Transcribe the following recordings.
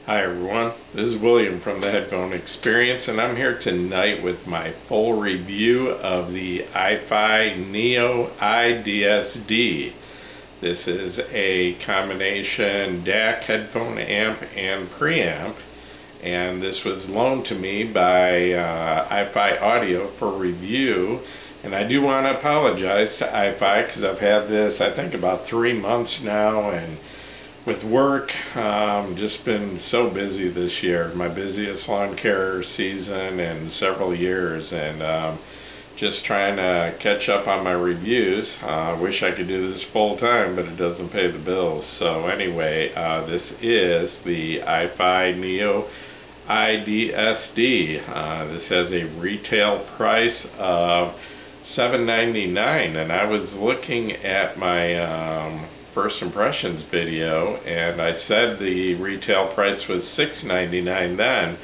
Hi everyone, this is William from the Headphone Experience, and I'm here tonight with my full review of the iFi Neo iDSD. This is a combination DAC headphone amp and preamp, and this was loaned to me by iFi Audio for review. And I do want to apologize to iFi because I've had this I think about 3 months now, and with work, just been so busy this year. My busiest lawn care season in several years, and just trying to catch up on my reviews. Wish I could do this full time, but it doesn't pay the bills. So anyway, this is the iFi Neo iDSD. This has a retail price of $7.99, and I was looking at my first impressions video, and I said the retail price was $6.99 then.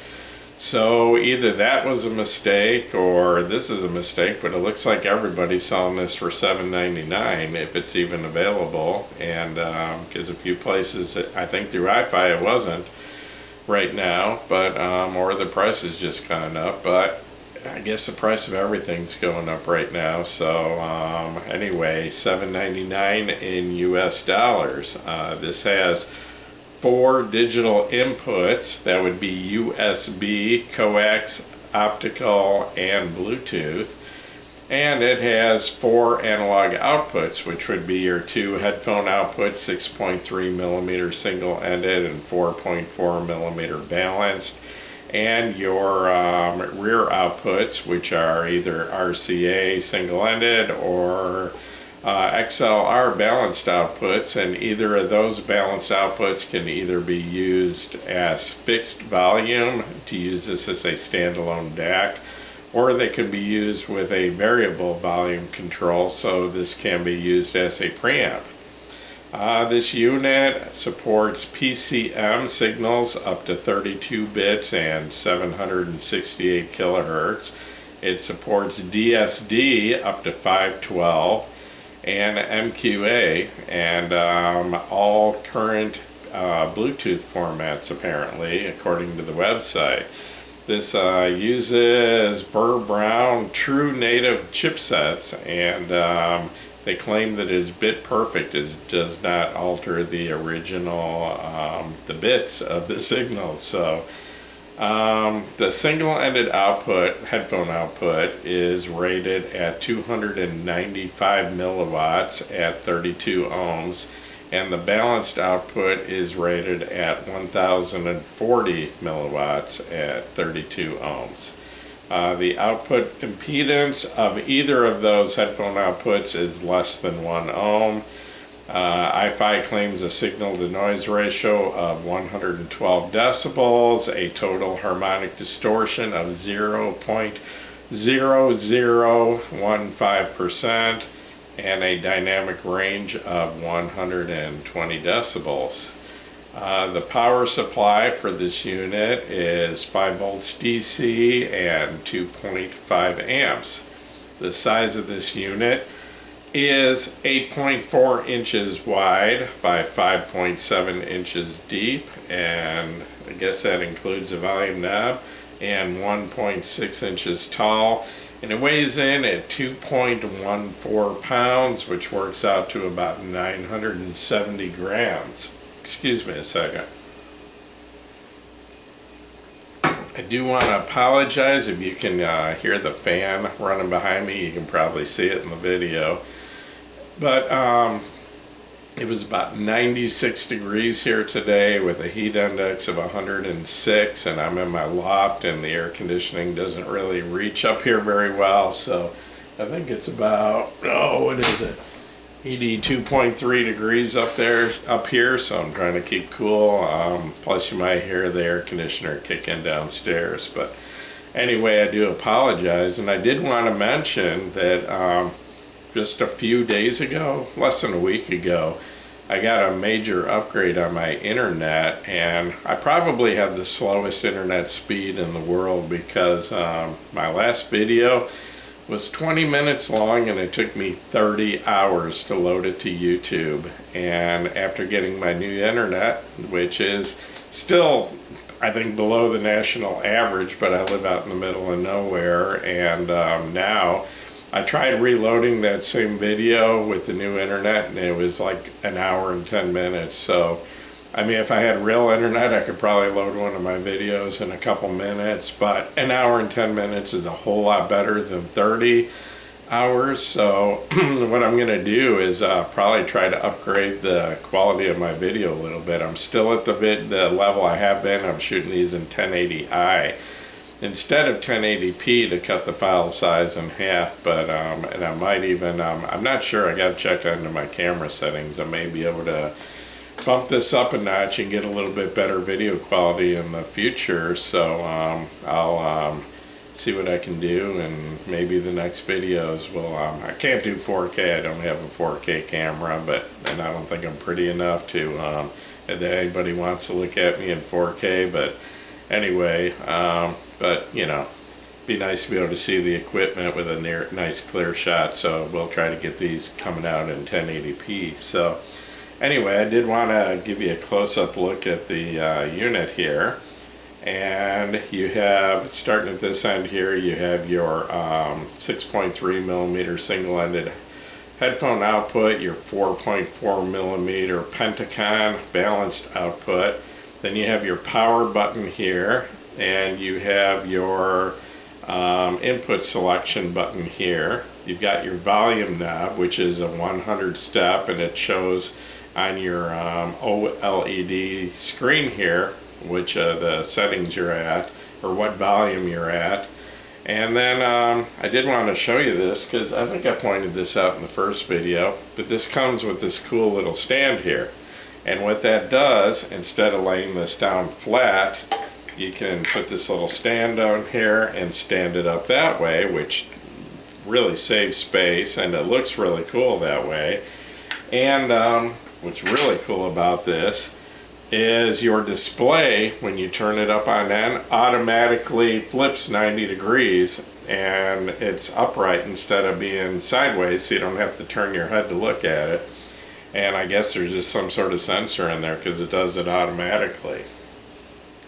So either that was a mistake or this is a mistake, but it looks like everybody's selling this for $7.99 if it's even available. And because a few places, I think through iFi it wasn't right now, but or the price has just gone up. But I guess the price of everything's going up right now. So anyway, $7.99 in US dollars. This has 4 digital inputs. That would be USB, coax, optical, and Bluetooth. And it has 4 analog outputs, which would be your 2 headphone outputs, 6.3 millimeter single-ended and 4.4 millimeter balanced, and your rear outputs, which are either RCA single-ended or XLR balanced outputs, and either of those balanced outputs can either be used as fixed volume to use this as a standalone DAC, or they can be used with a variable volume control, so this can be used as a preamp. This unit supports PCM signals up to 32 bits and 768 kilohertz. It supports DSD up to 512 and MQA, and all current Bluetooth formats apparently, according to the website. This uses Burr Brown true native chipsets, and they claim that it is bit perfect. It does not alter the original, the bits of the signal. So the single-ended output, headphone output, is rated at 295 milliwatts at 32 ohms, and the balanced output is rated at 1040 milliwatts at 32 ohms. The output impedance of either of those headphone outputs is less than 1 ohm. iFi claims a signal-to-noise ratio of 112 decibels, a total harmonic distortion of 0.0015%, and a dynamic range of 120 decibels. The power supply for this unit is 5 volts DC and 2.5 amps. The size of this unit is 8.4 inches wide by 5.7 inches deep, and I guess that includes a volume knob, and 1.6 inches tall, and it weighs in at 2.14 pounds, which works out to about 970 grams. Excuse me a second. I do want to apologize if you can hear the fan running behind me. You can probably see it in the video. But it was about 96 degrees here today with a heat index of 106, and I'm in my loft and the air conditioning doesn't really reach up here very well, so I think it's about, what is it? 82.3 degrees up here, so I'm trying to keep cool. Plus you might hear the air conditioner kicking downstairs. But anyway, I do apologize, and I did want to mention that just a few days ago, less than a week ago, I got a major upgrade on my internet, and I probably have the slowest internet speed in the world because my last video was 20 minutes long, and it took me 30 hours to load it to YouTube. And after getting my new internet, which is still, I think, below the national average, but I live out in the middle of nowhere, and now I tried reloading that same video with the new internet, and it was like an hour and 10 minutes. So I mean, if I had real internet, I could probably load one of my videos in a couple minutes, but an hour and 10 minutes is a whole lot better than 30 hours. So what I'm going to do is probably try to upgrade the quality of my video a little bit. I'm still at the level I have been. I'm shooting these in 1080i instead of 1080p to cut the file size in half, but and I might even, I'm not sure, I got to check into my camera settings. I may be able to bump this up a notch and get a little bit better video quality in the future. So I'll see what I can do, and maybe the next videos will, I can't do 4K, I don't have a 4K camera, and I don't think I'm pretty enough to, that anybody wants to look at me in 4K, but anyway, but you know, be nice to be able to see the equipment with a nice clear shot, so we'll try to get these coming out in 1080p. So anyway, I did want to give you a close-up look at the unit here. And you have, starting at this end here, you have your 6.3 millimeter single-ended headphone output, your 4.4 millimeter Pentacon balanced output. Then you have your power button here, and you have your input selection button here. You've got your volume knob, which is a 100 step, and it shows on your OLED screen here which the settings you're at, or what volume you're at. And then I did want to show you this, because I think I pointed this out in the first video, but this comes with this cool little stand here. And what that does, instead of laying this down flat, you can put this little stand down here and stand it up that way, which really saves space, and it looks really cool that way. And what's really cool about this is your display, when you turn it up on end, automatically flips 90 degrees, and it's upright instead of being sideways, so you don't have to turn your head to look at it. And I guess there's just some sort of sensor in there, because it does it automatically.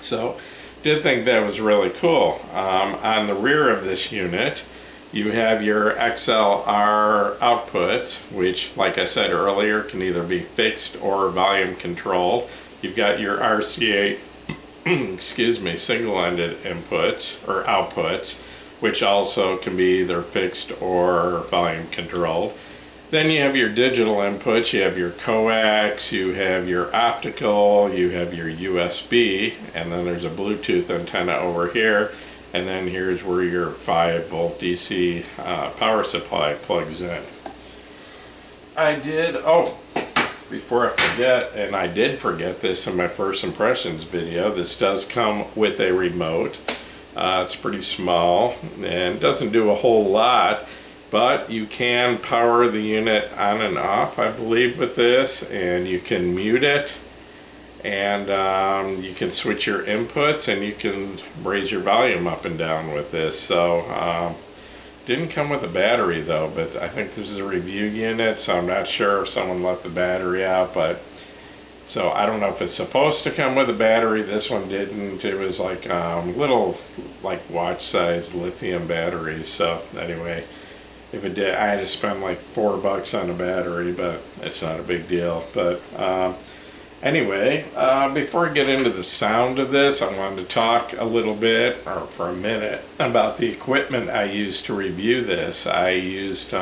So did think that was really cool. On the rear of this unit, you have your XLR outputs, which, like I said earlier, can either be fixed or volume controlled. You've got your RCA, excuse me, single-ended inputs or outputs, which also can be either fixed or volume controlled. Then you have your digital inputs. You have your coax, you have your optical, you have your USB, and then there's a Bluetooth antenna over here. And then here's where your 5-volt DC power supply plugs in. Before I forget, and I did forget this in my first impressions video, this does come with a remote. It's pretty small and doesn't do a whole lot, but you can power the unit on and off, I believe, with this, and you can mute it, and you can switch your inputs, and you can raise your volume up and down with this. So didn't come with a battery though, but I think this is a review unit, so I'm not sure if someone left the battery out, but so I don't know if it's supposed to come with a battery. This one didn't. It was like little, like, watch size lithium batteries. So anyway, if it did, I had to spend like $4 on a battery, but it's not a big deal. But anyway, before I get into the sound of this, I wanted to talk a little bit, or for a minute, about the equipment I used to review this. I used,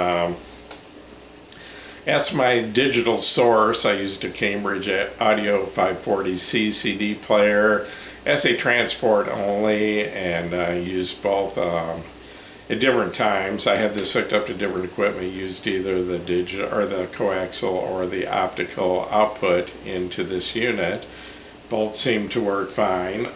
as my digital source, I used a Cambridge Audio 540C CD player as a transport only, and I used both at different times. I had this hooked up to different equipment, used either the digital or the coaxial or the optical output into this unit. Both seem to work fine.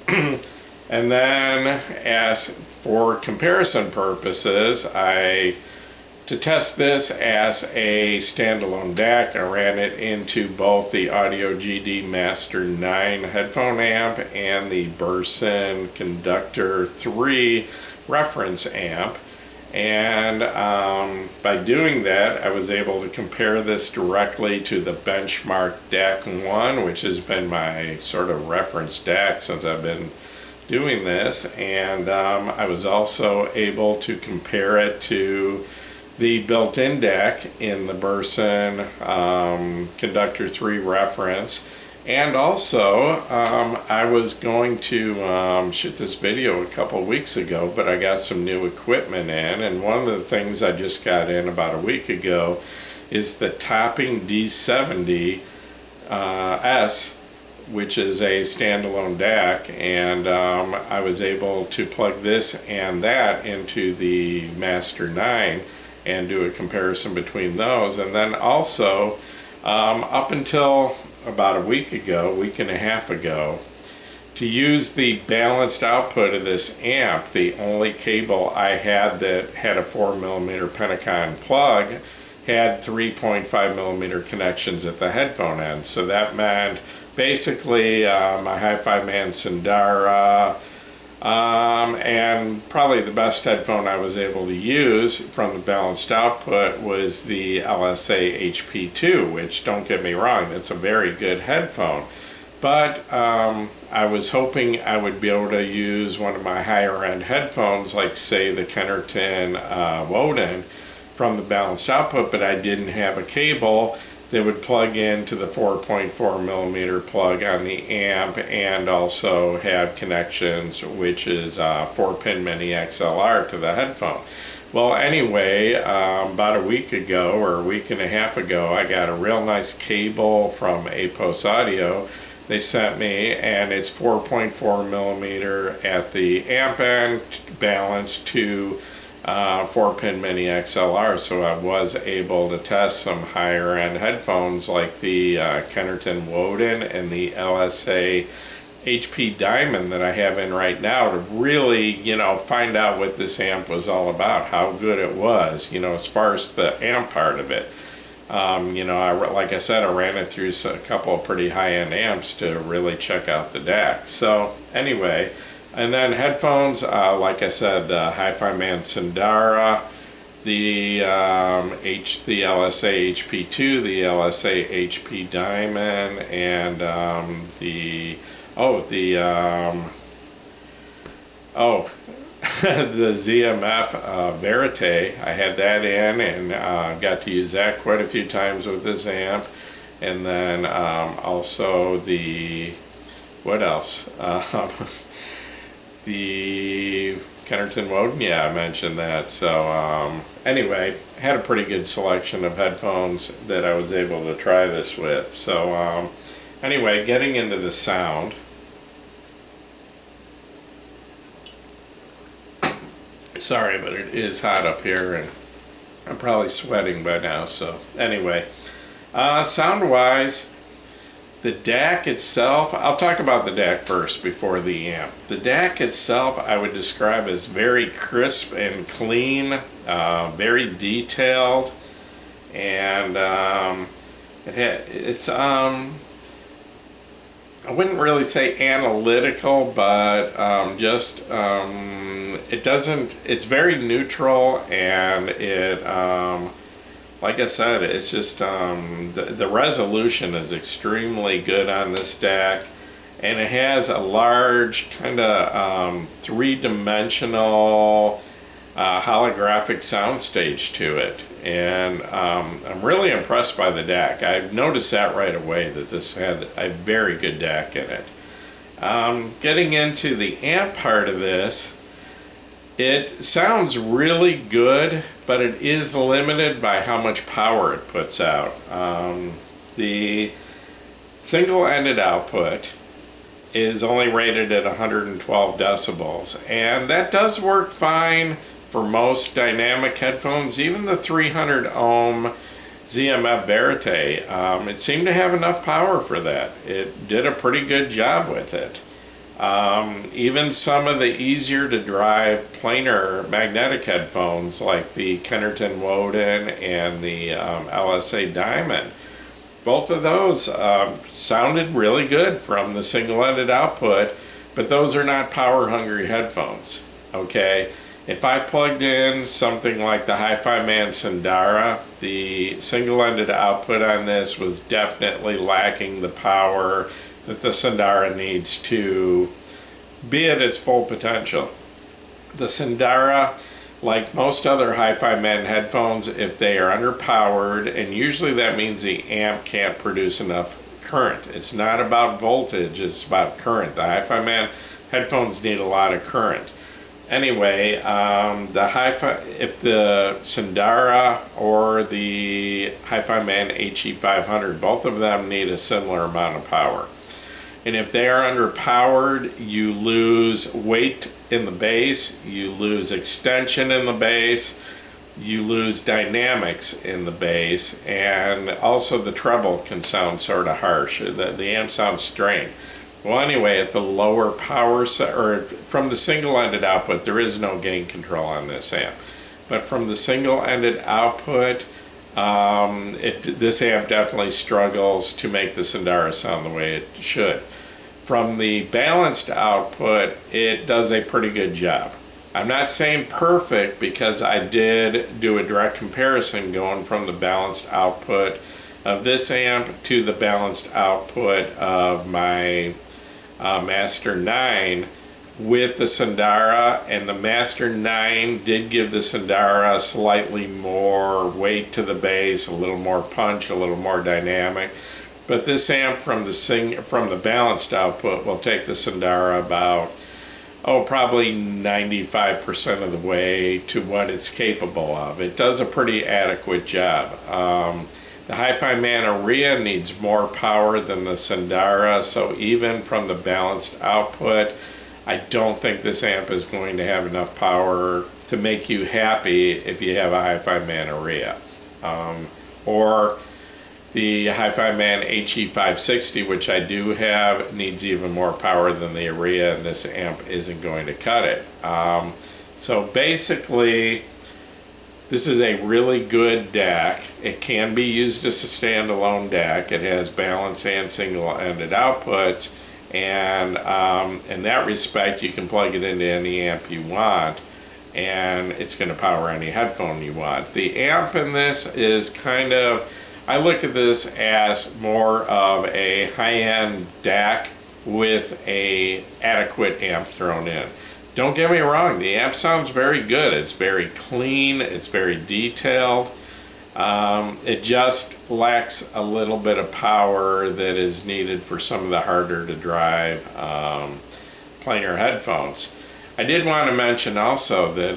And then, as for comparison purposes, to test this as a standalone DAC, I ran it into both the Audio GD Master 9 headphone amp and the Burson Conductor 3 reference amp, And by doing that, I was able to compare this directly to the benchmark DAC 1, which has been my sort of reference DAC since I've been doing this. And I was also able to compare it to the built-in DAC in the Burson Conductor 3 reference. And also, I was going to shoot this video a couple weeks ago, but I got some new equipment in, and one of the things I just got in about a week ago is the Topping D70 S, which is a standalone DAC, and I was able to plug this and that into the Master 9 and do a comparison between those. And then also, up until about a week and a half ago, to use the balanced output of this amp, the only cable I had that had a 4mm Pentacon plug had 3.5mm connections at the headphone end. So that meant basically my Hi-Fi Man Sundara, and probably the best headphone I was able to use from the balanced output was the LSA HP2, which, don't get me wrong, that's a very good headphone. But I was hoping I would be able to use one of my higher end headphones, like say the Kennerton Woden, from the balanced output, but I didn't have a cable that would plug into the 4.4mm plug on the amp and also have connections, which is 4-pin mini XLR to the headphone. Well, anyway, about a week ago or a week and a half ago, I got a real nice cable from Apos Audio they sent me, and it's 4.4mm at the amp end, balanced to 4-pin mini XLR, so I was able to test some higher end headphones like the Kennerton Woden and the LSA HP Diamond that I have in right now to really, find out what this amp was all about, how good it was, as far as the amp part of it. Like I said, I ran it through a couple of pretty high-end amps to really check out the DAC. So anyway, and then headphones, like I said, the Hi-Fi Man Sundara, the LSA HP2, the LSA HP Diamond, and the the ZMF Verite. I had that in and got to use that quite a few times with this amp. And then also the, what else? The Kennerton Woden, yeah, I mentioned that. So anyway, I had a pretty good selection of headphones that I was able to try this with. So anyway, getting into the sound. Sorry, but it is hot up here and I'm probably sweating by now. So anyway, sound-wise, the DAC itself, I'll talk about the DAC first before the amp. The DAC itself I would describe as very crisp and clean, very detailed, and it's I wouldn't really say analytical, but it's very neutral, and it like I said, it's just the resolution is extremely good on this DAC, and it has a large kind of three-dimensional holographic soundstage to it, and I'm really impressed by the DAC. I noticed that right away, that this had a very good DAC in it. Getting into the amp part of this, it sounds really good, but it is limited by how much power it puts out. The single-ended output is only rated at 112 decibels, and that does work fine for most dynamic headphones, even the 300 ohm ZMF Verite. It seemed to have enough power for that. It did a pretty good job with it. Even some of the easier to drive planar magnetic headphones like the Kennerton Woden and the LSA Diamond, both of those sounded really good from the single-ended output, but those are not power-hungry headphones, okay? If I plugged in something like the Hi-Fi Man Sundara, the single-ended output on this was definitely lacking the power that the Sundara needs to be at its full potential. The Sundara, like most other Hi-Fi Man headphones, if they are underpowered, and usually that means the amp can't produce enough current. It's not about voltage, it's about current. The Hi-Fi Man headphones need a lot of current. Anyway, if the Sundara or the Hi-Fi Man HE500, both of them need a similar amount of power. And if they are underpowered, you lose weight in the bass, you lose extension in the bass, you lose dynamics in the bass, and also the treble can sound sort of harsh. The amp sounds strained. Well, anyway, at the lower power or from the single-ended output, there is no gain control on this amp. But from the single-ended output, this amp definitely struggles to make the Sundara sound the way it should. From the balanced output, it does a pretty good job. I'm not saying perfect because I did do a direct comparison going from the balanced output of this amp to the balanced output of my Master 9 with the Sundara, and the Master 9 did give the Sundara slightly more weight to the bass, a little more punch, a little more dynamic. But this amp from the balanced output will take the Sundara about, probably 95% of the way to what it's capable of. It does a pretty adequate job. The Hi-Fi Man Aria needs more power than the Sundara, so even from the balanced output, I don't think this amp is going to have enough power to make you happy if you have a Hi-Fi Man Aria. Or the Hi-Fi Man HE560, which I do have, needs even more power than the Aria, and this amp isn't going to cut it. So basically, this is a really good DAC. It can be used as a standalone DAC. It has balanced and single-ended outputs, and in that respect, you can plug it into any amp you want, and it's going to power any headphone you want. The amp in this is kind of, I look at this as more of a high-end DAC with a adequate amp thrown in. Don't get me wrong, the amp sounds very good. It's very clean, it's very detailed. It just lacks a little bit of power that is needed for some of the harder to drive planar headphones. I did want to mention also that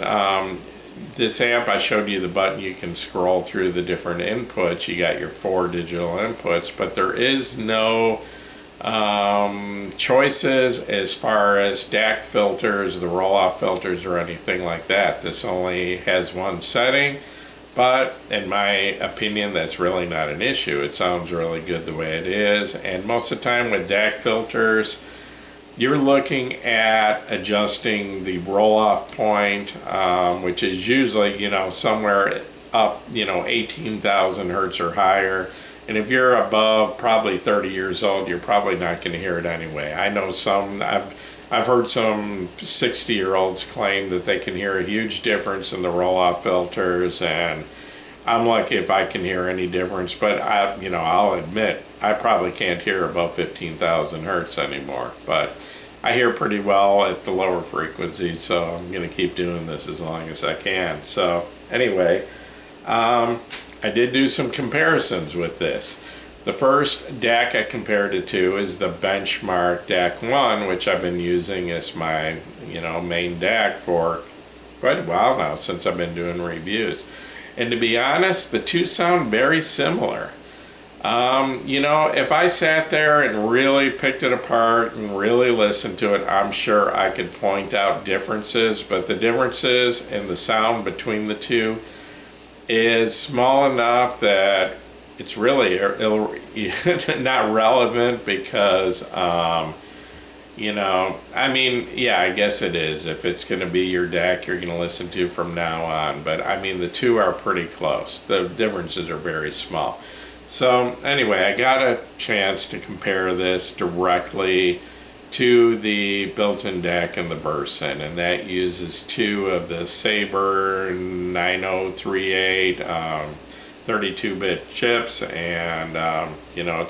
this amp, I showed you the button, you can scroll through the different inputs. You got your 4 digital inputs, but there is no choices as far as DAC filters, the roll-off filters, or anything like that. This only has one setting, but in my opinion, that's really not an issue. It sounds really good the way it is, and most of the time with DAC filters, you're looking at adjusting the roll-off point, which is usually, somewhere up, 18,000 hertz or higher. And if you're above probably 30 years old, you're probably not going to hear it anyway. I know I've heard some 60-year-olds claim that they can hear a huge difference in the roll-off filters, and I'm lucky if I can hear any difference. But I'll admit I probably can't hear above 15,000 hertz anymore. But I hear pretty well at the lower frequencies, so I'm going to keep doing this as long as I can. So anyway. I did do some comparisons with this. The first DAC I compared it to is the benchmark DAC 1, which I've been using as my main DAC for quite a while now, since I've been doing reviews. And to be honest, the two sound very similar. If I sat there and really picked it apart and really listened to it, I'm sure I could point out differences, but the differences in the sound between the two is small enough that it's really not relevant because, I guess it is. If it's going to be your DAC you're going to listen to from now on. But, the two are pretty close. The differences are very small. So, anyway, I got a chance to compare this directly to the built-in DAC in the Burson, and that uses 2 of the Sabre 9038 32-bit chips, and you know,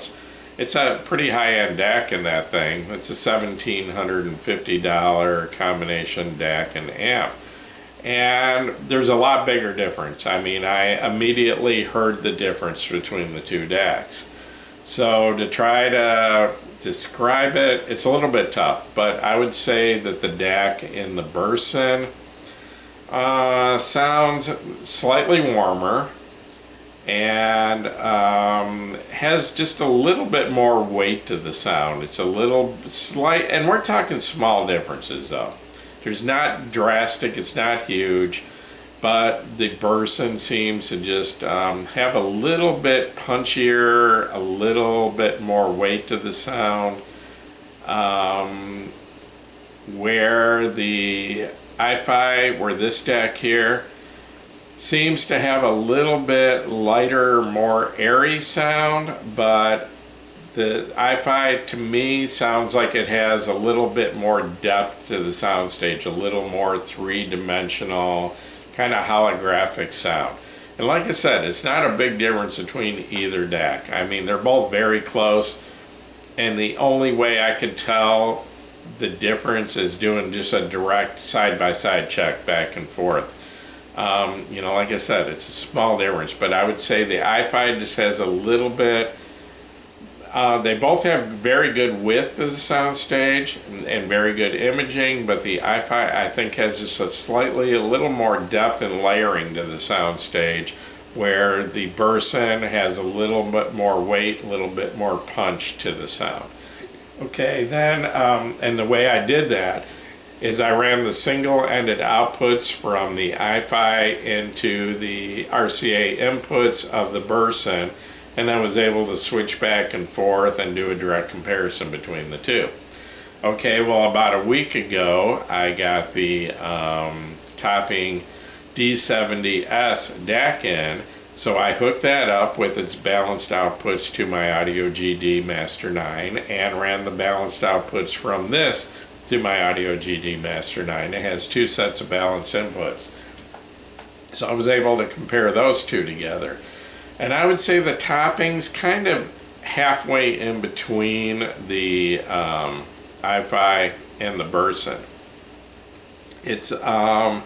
it's a pretty high-end DAC in that thing. It's a $1,750 combination DAC and amp. And there's a lot bigger difference. I mean, I immediately heard the difference between the 2 DACs. So to try to describe it, it's a little bit tough, but I would say that the DAC in the Burson sounds slightly warmer and has just a little bit more weight to the sound. It's a little slight, and we're talking small differences though. There's not drastic, it's not huge, but the Burson seems to just have a little bit punchier, a little bit more weight to the sound, where the iFi, where this DAC here, seems to have a little bit lighter, more airy sound, but the iFi to me sounds like it has a little bit more depth to the soundstage, a little more three-dimensional, kind of holographic sound. And like I said, it's not a big difference between either DAC. I mean, they're both very close, and the only way I could tell the difference is doing just a direct side-by-side check back and forth. You know, like I said, it's a small difference, but I would say the iFi just has a little bit. They both have very good width as a soundstage and very good imaging, but the iFi I think has just a little more depth and layering to the soundstage, where the Burson has a little bit more weight, a little bit more punch to the sound. Okay, then, and the way I did that is I ran the single-ended outputs from the iFi into the RCA inputs of the Burson, and I was able to switch back and forth and do a direct comparison between the two. Okay, well, about a week ago, I got the Topping D70S DAC in, so I hooked that up with its balanced outputs to my Audio GD Master 9 and ran the balanced outputs from this to my Audio GD Master 9. It has 2 sets of balanced inputs. So I was able to compare those two together. And I would say the Topping's kind of halfway in between the iFi and the Burson. It's I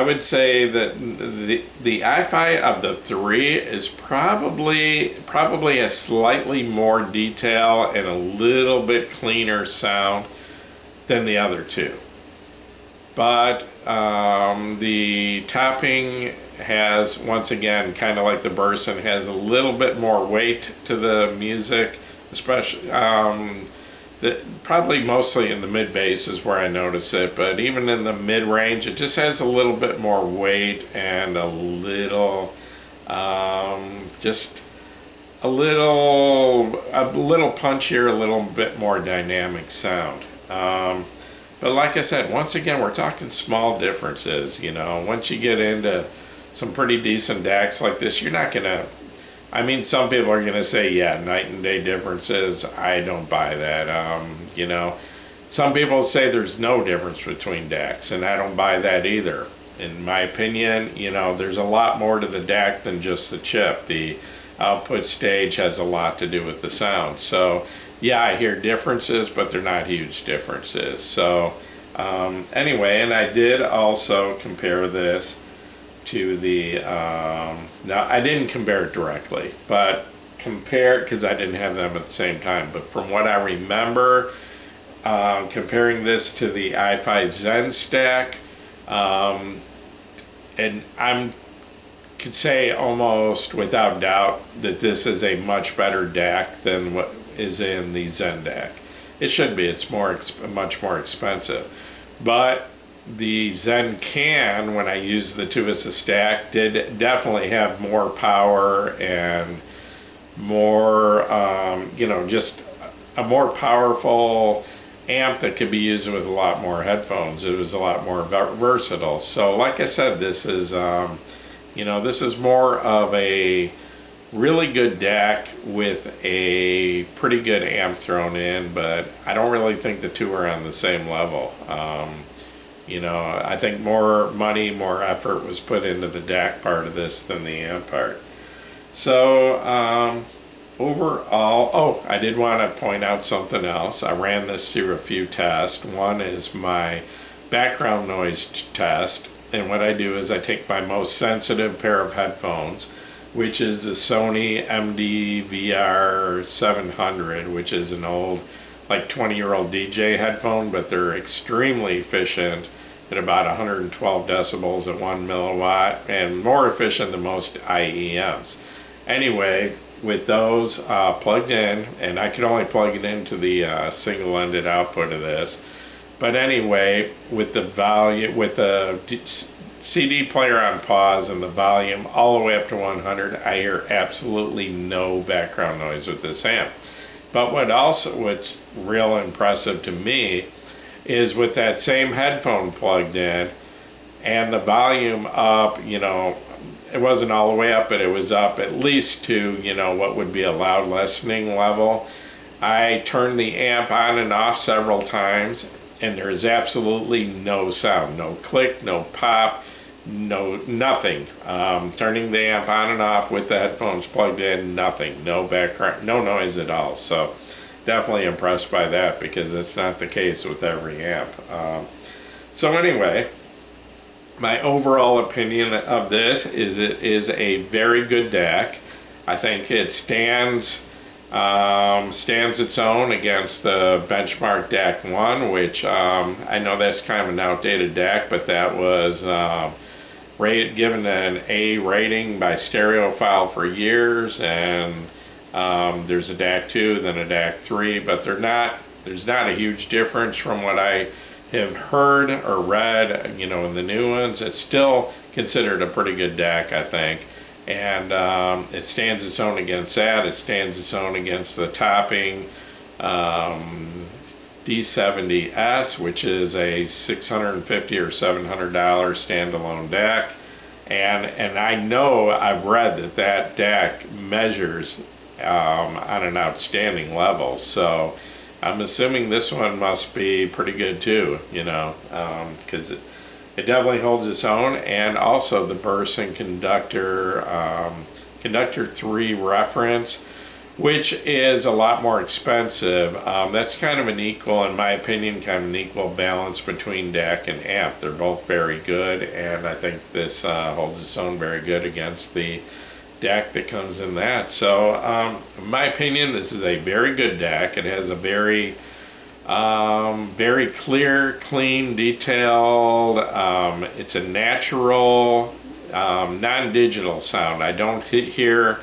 would say that the iFi of the 3 is probably has slightly more detail and a little bit cleaner sound than the other 2. But the Topping has, once again, kind of like the Burson, has a little bit more weight to the music, especially probably mostly in the mid bass is where I notice it, but even in the mid range it just has a little bit more weight and a little just a little punchier, a little bit more dynamic sound. But like I said, once again, we're talking small differences. You know, once you get into some pretty decent DACs like this, you're not gonna, I mean, some people are gonna say, yeah, night and day differences. I don't buy that. You know, some people say there's no difference between DACs, and I don't buy that either. In my opinion, you know, there's a lot more to the DAC than just the chip. The output stage has a lot to do with the sound. So yeah, I hear differences, but they're not huge differences. So anyway, and I did also compare this to the, now I didn't compare it directly, but compare, because I didn't have them at the same time, but from what I remember, comparing this to the iFi Zen stack, and I could say almost without doubt that this is a much better DAC than what is in the Zen DAC. It should be. It's much more expensive, but the Zen can, when I used the 2-assist stack, did definitely have more power and more, you know, just a more powerful amp that could be used with a lot more headphones. It was a lot more versatile. So like I said, this is, you know, this is more of a really good DAC with a pretty good amp thrown in, but I don't really think the two are on the same level. You know, I think more money, more effort was put into the DAC part of this than the amp part. So overall, oh, I did want to point out something else. I ran this through a few tests. One is my background noise test, and what I do is I take my most sensitive pair of headphones, which is the Sony MD-VR 700, which is an old, like 20-year-old DJ headphone, but they're extremely efficient at about 112 decibels at 1 milliwatt, and more efficient than most IEMs. Anyway, with those plugged in, and I could only plug it into the single-ended output of this, but anyway, with the volume, with the CD player on pause and the volume all the way up to 100, I hear absolutely no background noise with this amp. But what's real impressive to me is with that same headphone plugged in and the volume up, you know, it wasn't all the way up, but it was up at least to, you know, what would be a loud listening level. I turned the amp on and off several times, and there's absolutely no sound, no click, no pop, no nothing. Turning the amp on and off with the headphones plugged in, nothing, no background, no noise at all. So definitely impressed by that, because it's not the case with every amp. So anyway, my overall opinion of this is it is a very good DAC. I think it stands its own against the benchmark DAC 1, which I know that's kind of an outdated DAC, but that was given an A rating by Stereophile for years, and there's a DAC 2, then a DAC 3, but there's not a huge difference from what I have heard or read, you know, in the new ones. It's still considered a pretty good DAC, I think. And it stands its own against that. It stands its own against the topping D70S, which is a $650 or $700 standalone DAC. And I know, I've read that DAC measures on an outstanding level. So I'm assuming this one must be pretty good too, you know, because it definitely holds its own. And also the burst and conductor 3 reference, which is a lot more expensive. That's kind of an equal, in my opinion, kind of an equal balance between DAC and amp. They're both very good, and I think this holds its own very good against the DAC that comes in that. So in my opinion, this is a very good DAC. It has a very very clear, clean, detailed, it's a natural non-digital sound. I don't hear,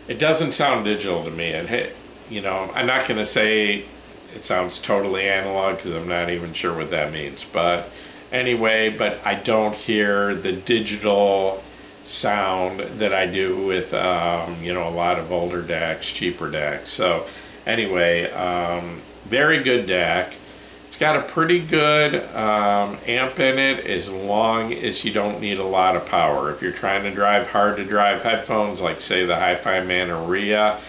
it doesn't sound digital to me. You know, I'm not going to say it sounds totally analog, because I'm not even sure what that means, but anyway, but I don't hear the digital sound that I do with you know, a lot of older DACs, cheaper DACs. So anyway, very good DAC. It's got a pretty good amp in it, as long as you don't need a lot of power. If you're trying to drive hard to drive headphones, like say the Hi-Fi Man or Rhea,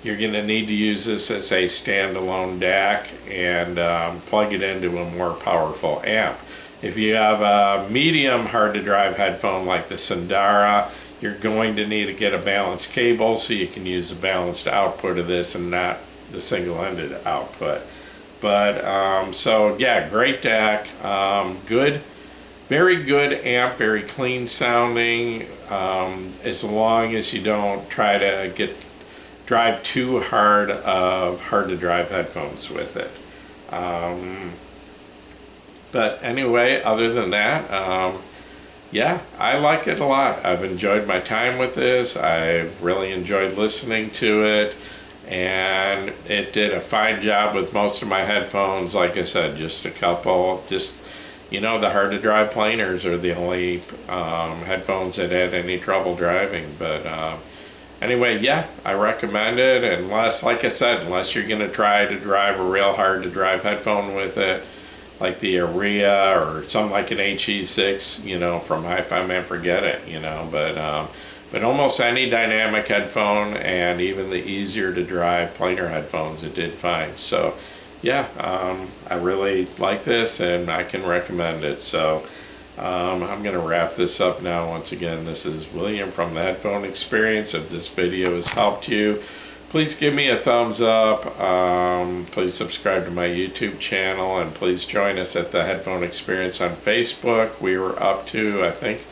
you're going to need to use this as a standalone DAC and plug it into a more powerful amp. If you have a medium hard to drive headphone like the Sundara, you're going to need to get a balanced cable so you can use the balanced output of this and not the single-ended output. But so yeah, great DAC, good, very good amp, very clean sounding, as long as you don't try to drive too hard to drive headphones with it. But anyway, other than that, yeah, I like it a lot. I've enjoyed my time with this. I've really enjoyed listening to it, and it did a fine job with most of my headphones. Like I said, just a couple, you know, the hard to drive planers are the only headphones that had any trouble driving. But anyway, yeah, I recommend it, unless, like I said, unless you're going to try to drive a real hard to drive headphone with it, like the Aria or something like an HE6, you know, from Hi-Fi Man, forget it, you know. But But almost any dynamic headphone, and even the easier to drive planar headphones, it did fine. So yeah, I really like this and I can recommend it. So I'm going to wrap this up now. Once again, this is William from the Headphone Experience. If this video has helped you, please give me a thumbs up. Please subscribe to my YouTube channel, and please join us at the Headphone Experience on Facebook. We were up to, I think,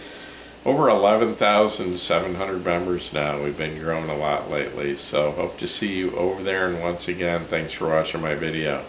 over 11,700 members now. We've been growing a lot lately, so hope to see you over there. And once again, thanks for watching my video.